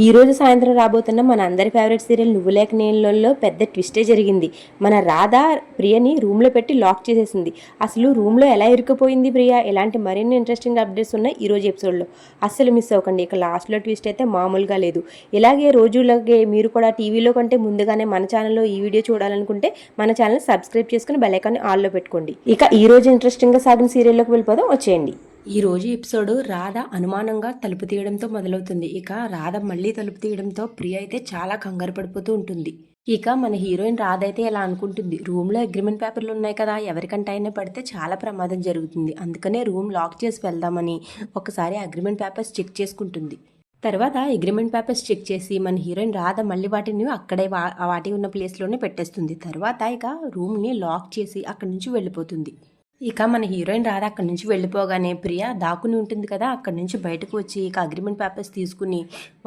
ఈ రోజు సాయంత్రం రాబోతున్న మన అందరి ఫేవరెట్ సీరియల్ నువ్వు లేక నేలలో పెద్ద ట్విస్టే జరిగింది. మన రాధ ప్రియని రూమ్లో పెట్టి లాక్ చేసేసింది. అసలు రూమ్లో ఎలా ఇరుక్కుపోయింది ప్రియ? ఇలాంటి మరిన్ని ఇంట్రెస్టింగ్ అప్డేట్స్ ఉన్నాయి ఈ రోజు ఎపిసోడ్లో. అస్సలు మిస్ అవ్వకండి. ఇక లాస్ట్లో ట్విస్ట్ అయితే మామూలుగా లేదు. ఇలాగే రోజులాగే మీరు కూడా టీవీలో కంటే ముందుగానే మన ఛానల్లో ఈ వీడియో చూడాలనుకుంటే మన ఛానల్ సబ్స్క్రైబ్ చేసుకుని బెల్ ఐకాన్ని ఆల్లో పెట్టుకోండి. ఇక ఈ రోజు ఇంట్రెస్టింగ్గా సాగిన సీరియల్లోకి వెళ్ళిపోదాం, వచ్చేయండి. ఈ రోజు ఎపిసోడ్ రాధ అనుమానంగా తలుపు తీయడంతో మొదలవుతుంది. ఇక రాధ మళ్ళీ తలుపు తీయడంతో ప్రియ అయితే చాలా కంగారు పడిపోతూ ఉంటుంది. ఇక మన హీరోయిన్ రాధ అయితే ఎలా అనుకుంటుంది, రూమ్లో అగ్రిమెంట్ పేపర్లు ఉన్నాయి కదా, ఎవరికంటే అయినా పడితే చాలా ప్రమాదం జరుగుతుంది, అందుకనే రూమ్ లాక్ చేసి వెళ్దామని ఒకసారి అగ్రిమెంట్ పేపర్స్ చెక్ చేసుకుంటుంది. తర్వాత అగ్రిమెంట్ పేపర్స్ చెక్ చేసి మన హీరోయిన్ రాధ మళ్ళీ వాటిని అక్కడే వాటి ఉన్న ప్లేస్లోనే పెట్టేస్తుంది. తర్వాత ఇక రూమ్ని లాక్ చేసి అక్కడి నుంచి వెళ్ళిపోతుంది. ఇక మన హీరోయిన్ రాధ అక్కడి నుంచి వెళ్ళిపోగానే ప్రియ దాక్కుని ఉంటుంది కదా, అక్కడి నుంచి బయటకు వచ్చి ఇక అగ్రిమెంట్ పేపర్స్ తీసుకుని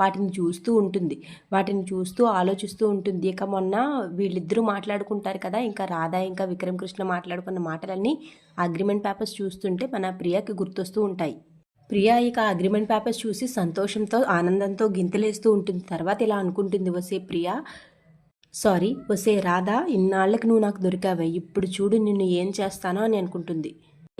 వాటిని చూస్తూ ఉంటుంది. వాటిని చూస్తూ ఆలోచిస్తూ ఉంటుంది. ఇక మొన్న వీళ్ళిద్దరూ మాట్లాడుకుంటారు కదా, ఇంకా రాధ ఇంకా విక్రమ్ కృష్ణ మాట్లాడుకున్న మాటలన్నీ అగ్రిమెంట్ పేపర్స్ చూస్తుంటే మన ప్రియకి గుర్తొస్తూ ఉంటాయి. ప్రియ ఇక అగ్రిమెంట్ పేపర్స్ చూసి సంతోషంతో ఆనందంతో గింతలేస్తూ ఉంటుంది. తర్వాత ఇలా అనుకుంటుంది, వసే రాధా, ఇన్నాళ్ళకి నువ్వు నాకు దొరికావే, ఇప్పుడు చూడు నిన్ను ఏం చేస్తానో అని అనుకుంటుంది.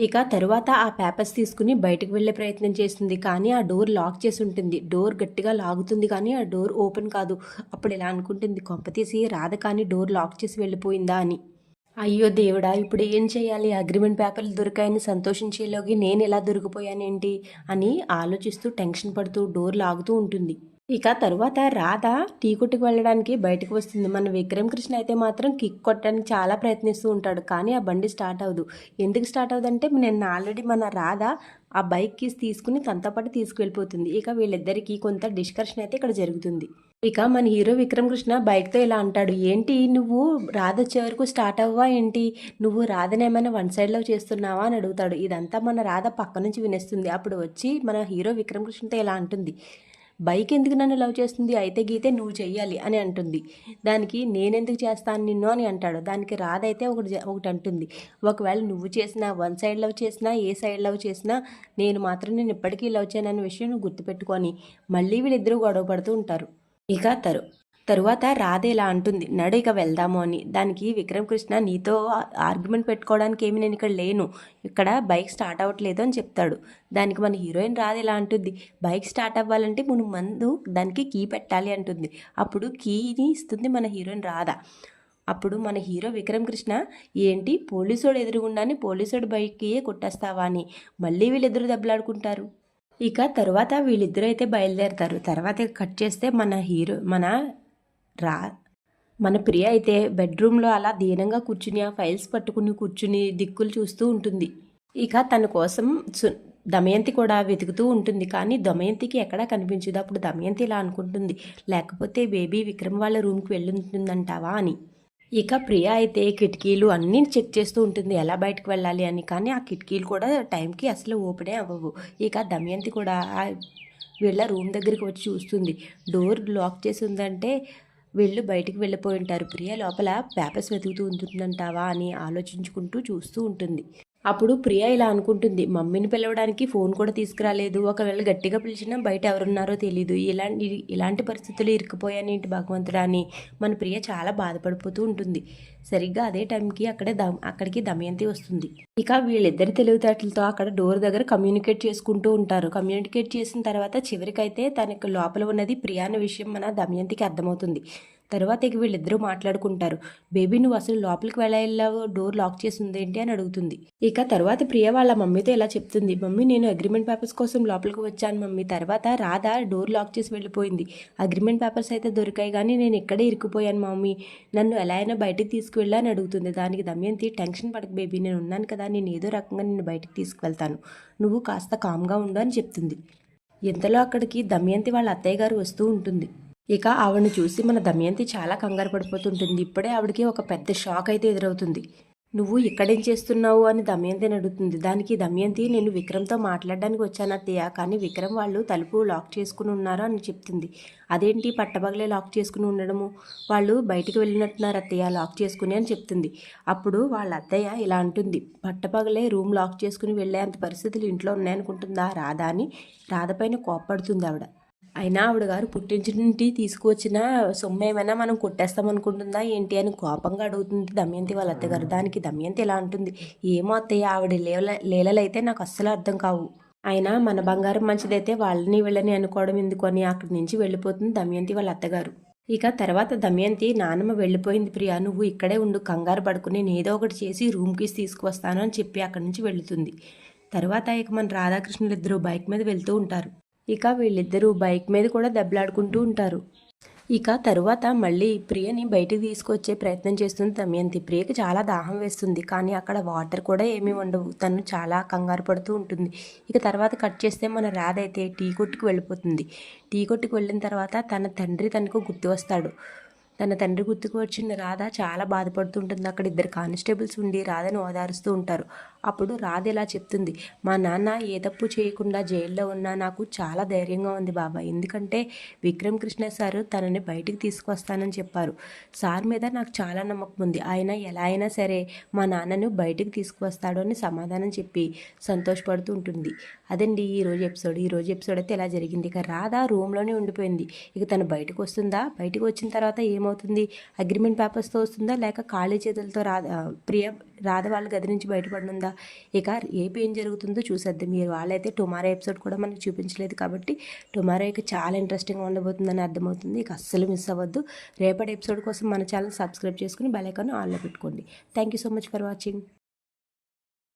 ఇక తరువాత ఆ పేపర్స్ తీసుకుని బయటకు వెళ్ళే ప్రయత్నం చేస్తుంది. కానీ ఆ డోర్ లాక్ చేసి ఉంటుంది. డోర్ గట్టిగా లాగుతుంది కానీ ఆ డోర్ ఓపెన్ కాదు. అప్పుడు ఇలా అనుకుంటుంది, కొంపతీసి రాధ కానీ డోర్ లాక్ చేసి వెళ్ళిపోయిందా అని. అయ్యో దేవుడా, ఇప్పుడు ఏం చేయాలి? అగ్రిమెంట్ పేపర్లు దొరికాయని సంతోషించేలోకి నేను ఎలా దొరికిపోయానేంటి అని ఆలోచిస్తూ టెన్షన్ పడుతూ డోర్ లాగుతూ ఉంటుంది. ఇక తరువాత రాధ టీ కొట్టుకు వెళ్ళడానికి బయటకు వస్తుంది. మన విక్రమ్ కృష్ణ అయితే మాత్రం కిక్ కొట్టడానికి చాలా ప్రయత్నిస్తూ ఉంటాడు, కానీ ఆ బండి స్టార్ట్ అవ్వదు. ఎందుకు స్టార్ట్ అవ్వదంటే నిన్న ఆల్రెడీ మన రాధ ఆ బైక్ కీస్ తీసుకుని తనతో పాటు తీసుకువెళ్ళిపోతుంది. ఇక వీళ్ళిద్దరికీ కొంత డిస్కషన్ అయితే ఇక్కడ జరుగుతుంది. ఇక మన హీరో విక్రమ్ కృష్ణ బైక్తో ఇలా అంటాడు, ఏంటి నువ్వు రాధ వచ్చే వరకు స్టార్ట్ అవ్వవా ఏంటి? నువ్వు రాధని ఏమైనా వన్ సైడ్లో చేస్తున్నావా అని అడుగుతాడు. ఇదంతా మన రాధ పక్క నుంచి వినేస్తుంది. అప్పుడు వచ్చి మన హీరో విక్రమ్ కృష్ణతో ఇలా అంటుంది, బైక్ ఎందుకు నన్ను లవ్ చేస్తుంది, అయితే గీతే నువ్వు చెయ్యాలి అని అంటుంది. దానికి నేనెందుకు చేస్తాను నిన్ను అని అంటాడు. దానికి రాధ అయితే ఒకటి అంటుంది, ఒకవేళ నువ్వు చేసినా వన్ సైడ్ లవ్ చేసినా ఏ సైడ్ లవ్ చేసినా నేను మాత్రం నేను ఇప్పటికీ లవ్ చేయనన్న విషయం నువ్వు గుర్తుపెట్టుకొని మళ్ళీ వీళ్ళిద్దరూ గొడవ పడుతూ ఉంటారు. ఇక తరువాత రాధ ఇలా అంటుంది, నడు ఇక వెళ్దాము అని. దానికి విక్రమ్ కృష్ణ, నీతో ఆర్గ్యుమెంట్ పెట్టుకోవడానికి ఏమి నేను ఇక్కడ లేను, ఇక్కడ బైక్ స్టార్ట్ అవ్వట్లేదు అని చెప్తాడు. దానికి మన హీరోయిన్ రాధ ఇలా అంటుంది, బైక్ స్టార్ట్ అవ్వాలంటే మనం ముందు దానికి కీ పెట్టాలి అంటుంది. అప్పుడు కీని ఇస్తుంది మన హీరోయిన్ రాధ. అప్పుడు మన హీరో విక్రమ్ కృష్ణ, ఏంటి పోలీసోడు ఎదురుగుండాని పోలీసోడు బైక్కి కొట్టేస్తావా అని మళ్ళీ వీళ్ళిద్దరూ దెబ్బలాడుకుంటారు. ఇక తరువాత వీళ్ళిద్దరూ అయితే బయలుదేరుతారు. తర్వాత కట్ చేస్తే మన ప్రియ అయితే బెడ్రూమ్లో అలా దీనంగా కూర్చుని ఆ ఫైల్స్ పట్టుకుని కూర్చుని దిక్కులు చూస్తూ ఉంటుంది. ఇక తన కోసం దమయంతి కూడా వెతుకుతూ ఉంటుంది, కానీ దమయంతికి ఎక్కడా కనిపించదు. అప్పుడు దమయంతి ఇలా అనుకుంటుంది, లేకపోతే బేబీ విక్రమ్ వాళ్ళ రూమ్కి వెళ్ళుంటుందంటావా అని. ఇక ప్రియ అయితే కిటికీలు అన్నీ చెక్ చేస్తూ ఉంటుంది, ఎలా బయటకు వెళ్ళాలి అని. కానీ ఆ కిటికీలు కూడా టైంకి అసలు ఓపెనే అవ్వవు. ఇక దమయంతి కూడా వీళ్ళ రూమ్ దగ్గరికి వచ్చి చూస్తుంది, డోర్ లాక్ చేసి ఉందంటే వీళ్ళు బయటికి వెళ్ళిపోయి ఉంటారు. ప్రియ లోపల పేపర్స్ వెతుకుతూ ఉంటుందంటావా అని ఆలోచించుకుంటూ చూస్తూ ఉంటుంది. అప్పుడు ప్రియ ఇలా అనుకుంటుంది, మమ్మీని పిలవడానికి ఫోన్ కూడా తీసుకురాలేదు, ఒకవేళ గట్టిగా పిలిచినా బయట ఎవరున్నారో తెలీదు, ఇలాంటి పరిస్థితులు ఇరుక్కుపోయానేంటి భగవంతుడా అని మన ప్రియ చాలా బాధపడిపోతూ ఉంటుంది. సరిగ్గా అదే టైంకి అక్కడికి దమయంతి వస్తుంది. ఇక వీళ్ళిద్దరి తెలివితేటలతో అక్కడ డోర్ దగ్గర కమ్యూనికేట్ చేసుకుంటూ ఉంటారు. కమ్యూనికేట్ చేసిన తర్వాత చివరికైతే తనకు లోపల ఉన్నది ప్రియ అనే విషయం మన దమయంతికి అర్థమవుతుంది. తర్వాత ఇక వీళ్ళిద్దరూ మాట్లాడుకుంటారు, బేబీ నువ్వు అసలు లోపలికి వెళ్ళావు, డోర్ లాక్ చేసి ఉందేంటి అని అడుగుతుంది. ఇక తర్వాత ప్రియ వాళ్ళ మమ్మీతో ఇలా చెప్తుంది, మమ్మీ నేను అగ్రిమెంట్ పేపర్స్ కోసం లోపలికి వచ్చాను మమ్మీ, తర్వాత రాధ డోర్ లాక్ చేసి వెళ్ళిపోయింది, అగ్రిమెంట్ పేపర్స్ అయితే దొరికాయి కానీ నేను ఇక్కడే ఇరుక్కుపోయాను మమ్మీ, నన్ను ఎలా అయినా బయటికి తీసుకువెళ్ళా అని అడుగుతుంది. దానికి దమయంతి, టెన్షన్ పడక బేబీ, నేను ఉన్నాను కదా, నేను ఏదో రకంగా నిన్ను బయటికి తీసుకువెళ్తాను, నువ్వు కాస్త కామ్గా ఉండు అని చెప్తుంది. ఇంతలో అక్కడికి దమయంతి వాళ్ళ అత్తయ్య గారు వస్తూ ఉంటుంది. ఇక ఆవిడని చూసి మన దమయంతి చాలా కంగారు పడిపోతుంటుంది. ఇప్పుడే ఆవిడకి ఒక పెద్ద షాక్ అయితే ఎదురవుతుంది. నువ్వు ఇక్కడేం చేస్తున్నావు అని దమయంతిని అడుగుతుంది. దానికి దమయంతి, నేను విక్రమ్తో మాట్లాడడానికి వచ్చాను అత్తయ్య, కానీ విక్రమ్ వాళ్ళు తలుపు లాక్ చేసుకుని ఉన్నారు అని చెప్తుంది. అదేంటి పట్టపగలే లాక్ చేసుకుని ఉండడము, వాళ్ళు బయటికి వెళ్ళినట్టున్నారు అత్తయ్య లాక్ చేసుకుని అని చెప్తుంది. అప్పుడు వాళ్ళ అత్తయ్య ఇలా అంటుంది, పట్టపగలే రూమ్ లాక్ చేసుకుని వెళ్ళేంత పరిస్థితులు ఇంట్లో ఉన్నాయనుకుంటుందా రాధ అని రాధ పైన కోప్పడుతుంది ఆవిడ. అయినా ఆవిడ గారు పుట్టింటి నుండి తీసుకువచ్చిన సొమ్ము ఏమైనా మనం కొట్టేస్తాం అనుకుంటుందా ఏంటి అని కోపంగా అడుగుతుంది దమయంతి వాళ్ళ అత్తగారు. దానికి దమయంతి ఇలా అంటుంది, ఏమో అత్తయ్య, ఆవిడ లీలలైతే నాకు అస్సలు అర్థం కావు. అయినా మన బంగారం మంచిదైతే వాళ్ళని వీళ్ళని అనుకోవడం ఎందుకు అని అక్కడి నుంచి వెళ్ళిపోతుంది దమయంతి వాళ్ళ అత్తగారు. ఇక తర్వాత దమయంతి, నానమ్మ వెళ్ళిపోయింది ప్రియా, నువ్వు ఇక్కడే ఉండు, కంగారు పడుకుని నేను ఏదో ఒకటి చేసి రూమ్కి తీసుకువస్తాను అని చెప్పి అక్కడి నుంచి వెళుతుంది. తర్వాత ఇక మన రాధాకృష్ణులు ఇద్దరు బైక్ మీద వెళ్తూ ఉంటారు. ఇక వీళ్ళిద్దరూ బైక్ మీద కూడా దెబ్బలాడుకుంటూ ఉంటారు. ఇక తరువాత మళ్ళీ ప్రియని బయటికి తీసుకొచ్చే ప్రయత్నం చేస్తుంది దమయంతి. ప్రియకి చాలా దాహం వేస్తుంది, కానీ అక్కడ వాటర్ కూడా ఏమీ ఉండవు. తను చాలా కంగారు పడుతూ ఉంటుంది. ఇక తర్వాత కట్ చేస్తే మన రాధ అయితే టీ కొట్టుకు వెళ్ళిపోతుంది. టీ కొట్టుకు వెళ్ళిన తర్వాత తన తండ్రి తనకు గుర్తు వస్తాడు. తన తండ్రి గుర్తుకు వచ్చిన రాధ చాలా బాధపడుతుంటుంది. అక్కడ ఇద్దరు కానిస్టేబుల్స్ ఉండి రాధను ఓదారుస్తూ ఉంటారు. అప్పుడు రాధ ఇలా చెప్తుంది, మా నాన్న ఏ తప్పు చేయకుండా జైల్లో ఉన్నా నాకు చాలా ధైర్యంగా ఉంది బాబాయ్, ఎందుకంటే విక్రమ్ కృష్ణ సార్ తనని బయటికి తీసుకొస్తానని చెప్పారు. సార్ మీద నాకు చాలా నమ్మకం ఉంది. ఆయన ఎలా అయినా సరే మా నాన్నను బయటికి తీసుకువస్తాడు అని సమాధానం చెప్పి సంతోషపడుతూ ఉంటుంది. అదండి ఈరోజు ఎపిసోడ్ అయితే ఇలా జరిగింది. ఇక రాధ రూమ్లోనే ఉండిపోయింది. ఇక తను బయటకు వస్తుందా, బయటకు వచ్చిన తర్వాత ఏమవుతుంది, అగ్రిమెంట్ పేపర్స్తో వస్తుందా లేక ఖాళీ చేతులతో రాధ వాళ్ళ గది నుంచి బయటపడనుందా, ఇక రేపు ఏం జరుగుతుందో చూసేద్దాం. మీరు వాళ్ళైతే టుమారో ఎపిసోడ్ కూడా మనకు చూపించలేదు కాబట్టి టుమారో ఇక చాలా ఇంట్రెస్టింగ్గా ఉండబోతుందని అర్థమవుతుంది. ఇక అస్సలు మిస్ అవ్వద్దు. రేపటి ఎపిసోడ్ కోసం మన ఛానల్ సబ్స్క్రైబ్ చేసుకుని బెల్ ఐకాన్ ఆన్లో పెట్టుకోండి. Thank you so much for watching.